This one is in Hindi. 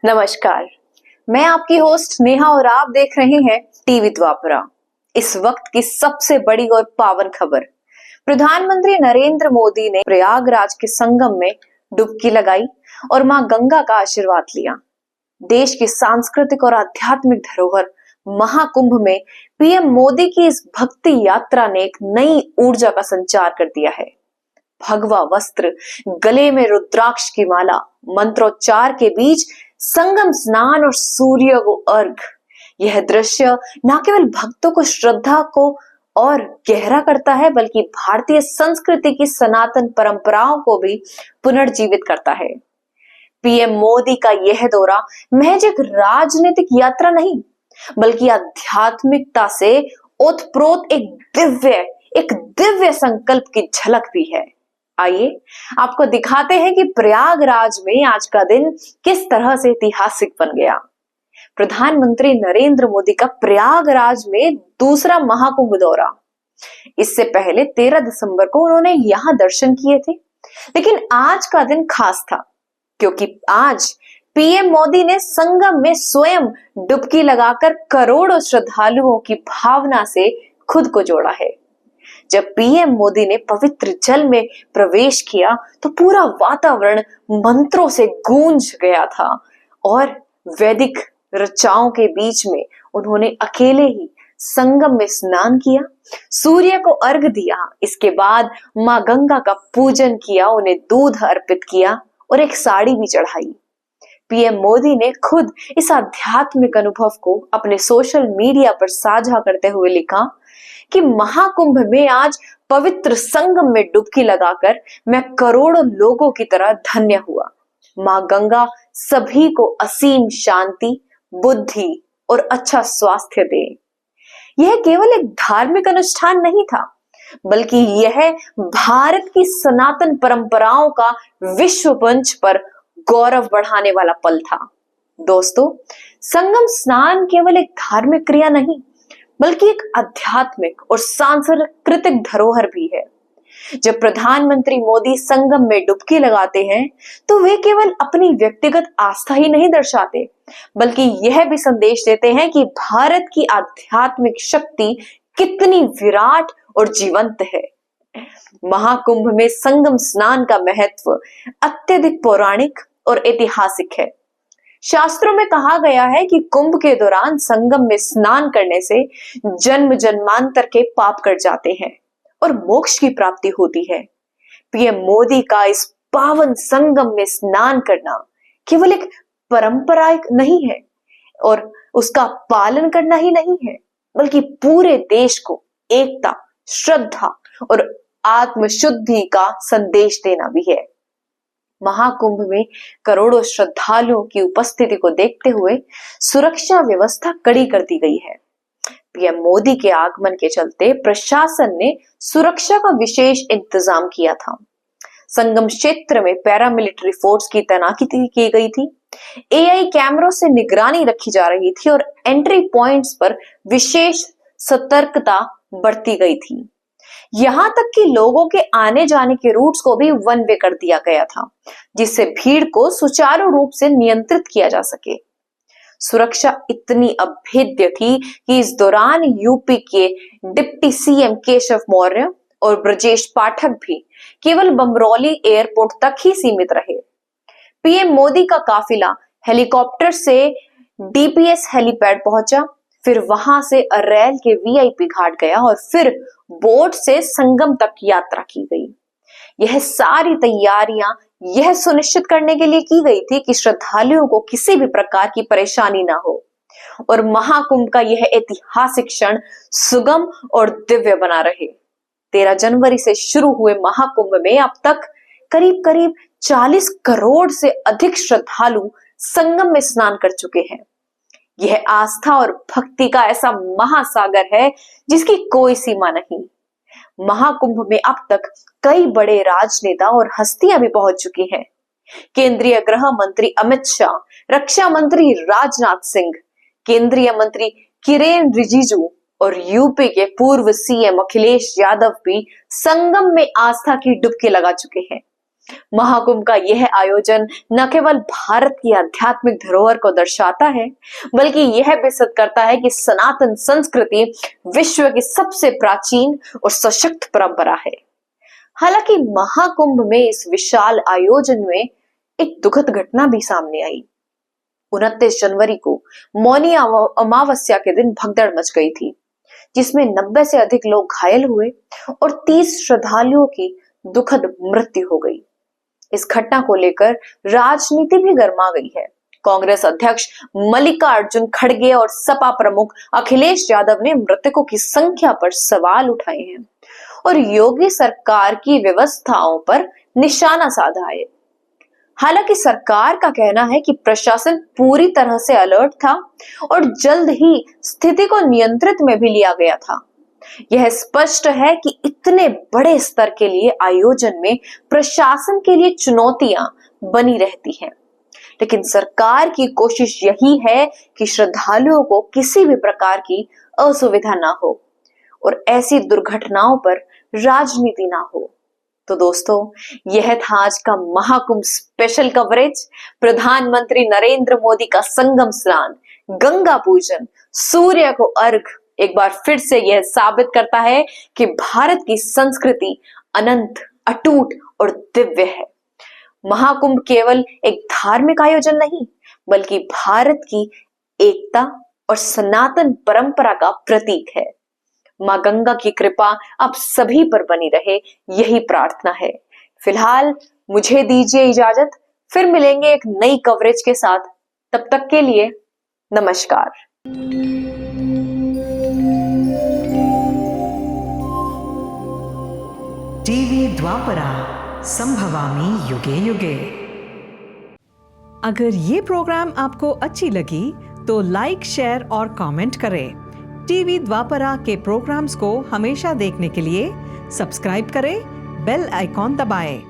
नमस्कार, मैं आपकी होस्ट नेहा और आप देख रहे हैं टीवी द्वापरा। इस वक्त की सबसे बड़ी और पावन खबर, प्रधानमंत्री नरेंद्र मोदी ने प्रयागराज के संगम में डुबकी लगाई और मां गंगा का आशीर्वाद लिया। देश की सांस्कृतिक और आध्यात्मिक धरोहर महाकुंभ में पीएम मोदी की इस भक्ति यात्रा ने एक नई ऊर्जा का संचार कर दिया है। भगवा वस्त्र, गले में रुद्राक्ष की माला, मंत्रोच्चार के बीच संगम स्नान और सूर्य को अर्घ। यह दृश्य न केवल भक्तों को श्रद्धा को और गहरा करता है, बल्कि भारतीय संस्कृति की सनातन परंपराओं को भी पुनर्जीवित करता है। पीएम मोदी का यह दौरा महज एक राजनीतिक यात्रा नहीं, बल्कि आध्यात्मिकता से ओतप्रोत एक दिव्य संकल्प की झलक भी है। आइए आपको दिखाते हैं कि प्रयागराज में आज का दिन किस तरह से ऐतिहासिक बन गया। प्रधानमंत्री नरेंद्र मोदी का प्रयागराज में दूसरा महाकुंभ दौरा। इससे पहले 13 दिसंबर को उन्होंने यहां दर्शन किए थे, लेकिन आज का दिन खास था क्योंकि आज पीएम मोदी ने संगम में स्वयं डुबकी लगाकर करोड़ों श्रद्धालुओं की भावना से खुद को जोड़ा है। जब पीएम मोदी ने पवित्र जल में प्रवेश किया तो पूरा वातावरण मंत्रों से गूंज गया था और वैदिक ऋचाओं के बीच में उन्होंने अकेले ही संगम में स्नान किया, सूर्य को अर्घ दिया। इसके बाद मां गंगा का पूजन किया, उन्हें दूध अर्पित किया और एक साड़ी भी चढ़ाई। पीएम मोदी ने खुद इस आध्यात्मिक अनुभव को अपने सोशल मीडिया पर साझा करते हुए लिखा कि महाकुंभ में आज पवित्र संगम में डुबकी लगाकर मैं करोड़ों लोगों की तरह धन्य हुआ। मां गंगा सभी को असीम शांति, बुद्धि और अच्छा स्वास्थ्य दे। यह केवल एक धार्मिक अनुष्ठान नहीं था, बल्कि यह भारत की सनातन परंपराओं का विश्व मंच पर गौरव बढ़ाने वाला पल था। दोस्तों, संगम स्नान केवल एक धार्मिक क्रिया नहीं, बल्कि एक आध्यात्मिक और सांस्कृतिक धरोहर भी है। जब प्रधानमंत्री मोदी संगम में डुबकी लगाते हैं तो वे केवल अपनी व्यक्तिगत आस्था ही नहीं दर्शाते, बल्कि यह भी संदेश देते हैं कि भारत की आध्यात्मिक शक्ति कितनी विराट और जीवंत है। महाकुंभ में संगम स्नान का महत्व अत्यधिक पौराणिक और ऐतिहासिक है। शास्त्रों में कहा गया है कि कुंभ के दौरान संगम में स्नान करने से जन्म जन्मांतर के पाप कट जाते हैं और मोक्ष की प्राप्ति होती है। पीएम मोदी का इस पावन संगम में स्नान करना केवल एक परंपरा नहीं है और उसका पालन करना ही नहीं है, बल्कि पूरे देश को एकता, श्रद्धा और आत्मशुद्धि का संदेश देना भी है। महाकुंभ में करोड़ों श्रद्धालुओं की उपस्थिति को देखते हुए सुरक्षा व्यवस्था कड़ी कर दी गई है। पीएम मोदी के आगमन के चलते प्रशासन ने सुरक्षा का विशेष इंतजाम किया था। संगम क्षेत्र में पैरामिलिट्री फोर्स की तैनाती की गई थी, एआई कैमरों से निगरानी रखी जा रही थी और एंट्री पॉइंट्स पर विशेष सतर्कता बरती गई थी। यहां तक कि लोगों के आने जाने के रूट्स को भी वन वे कर दिया गया था, जिससे भीड़ को सुचारू रूप से नियंत्रित किया जा सके। सुरक्षा इतनी अभेद्य थी कि इस दौरान यूपी के डिप्टी सीएम केशव मौर्य और ब्रजेश पाठक भी केवल बमरौली एयरपोर्ट तक ही सीमित रहे। पीएम मोदी का काफिला हेलीकॉप्टर से डीपीएस हेलीपैड पहुंचा, फिर वहां से अरैल के वीआईपी घाट गया और फिर बोट से संगम तक यात्रा की गई। यह सारी तैयारियां यह सुनिश्चित करने के लिए की गई थी कि श्रद्धालुओं को किसी भी प्रकार की परेशानी ना हो और महाकुंभ का यह ऐतिहासिक क्षण सुगम और दिव्य बना रहे। 13 जनवरी से शुरू हुए महाकुंभ में अब तक करीब 40 करोड़ से अधिक श्रद्धालु संगम में स्नान कर चुके हैं। यह आस्था और भक्ति का ऐसा महासागर है जिसकी कोई सीमा नहीं। महाकुंभ में अब तक कई बड़े राजनेता और हस्तियां भी पहुंच चुकी हैं। केंद्रीय गृह मंत्री अमित शाह, रक्षा मंत्री राजनाथ सिंह, केंद्रीय मंत्री किरेन रिजिजू और यूपी के पूर्व सीएम अखिलेश यादव भी संगम में आस्था की डुबकी लगा चुके हैं। महाकुंभ का यह आयोजन न केवल भारत की आध्यात्मिक धरोहर को दर्शाता है, बल्कि यह भी सिद्ध करता है कि सनातन संस्कृति विश्व की सबसे प्राचीन और सशक्त परंपरा है। हालांकि महाकुंभ में इस विशाल आयोजन में एक दुखद घटना भी सामने आई। 29 जनवरी को मौनी अमावस्या के दिन भगदड़ मच गई थी, जिसमें 90 से अधिक लोग घायल हुए और 30 श्रद्धालुओं की दुखद मृत्यु हो गई। इस घटना को लेकर राजनीति भी गर्मा गई है। कांग्रेस अध्यक्ष मल्लिकार्जुन खड़गे और सपा प्रमुख अखिलेश यादव ने मृतकों की संख्या पर सवाल उठाए हैं और योगी सरकार की व्यवस्थाओं पर निशाना साधा है। हालांकि सरकार का कहना है कि प्रशासन पूरी तरह से अलर्ट था और जल्द ही स्थिति को नियंत्रित में भी लिया गया था। यह स्पष्ट है कि इतने बड़े स्तर के लिए आयोजन में प्रशासन के लिए चुनौतियां बनी रहती हैं, लेकिन सरकार की कोशिश यही है कि श्रद्धालुओं को किसी भी प्रकार की असुविधा ना हो और ऐसी दुर्घटनाओं पर राजनीति ना हो। तो दोस्तों, यह था आज का महाकुंभ स्पेशल कवरेज। प्रधानमंत्री नरेंद्र मोदी का संगम स्नान, गंगा पूजन, सूर्य को अर्घ एक बार फिर से यह साबित करता है कि भारत की संस्कृति अनंत, अटूट और दिव्य है। महाकुंभ केवल एक धार्मिक आयोजन नहीं, बल्कि भारत की एकता और सनातन परंपरा का प्रतीक है। मां गंगा की कृपा आप सभी पर बनी रहे, यही प्रार्थना है। फिलहाल मुझे दीजिए इजाजत, फिर मिलेंगे एक नई कवरेज के साथ। तब तक के लिए नमस्कार। टीवी द्वापरा, संभवामि युगे युगे। अगर ये प्रोग्राम आपको अच्छी लगी तो लाइक, शेयर और कमेंट करें। टीवी द्वापरा के प्रोग्राम्स को हमेशा देखने के लिए सब्सक्राइब करें, बेल आइकॉन दबाएं।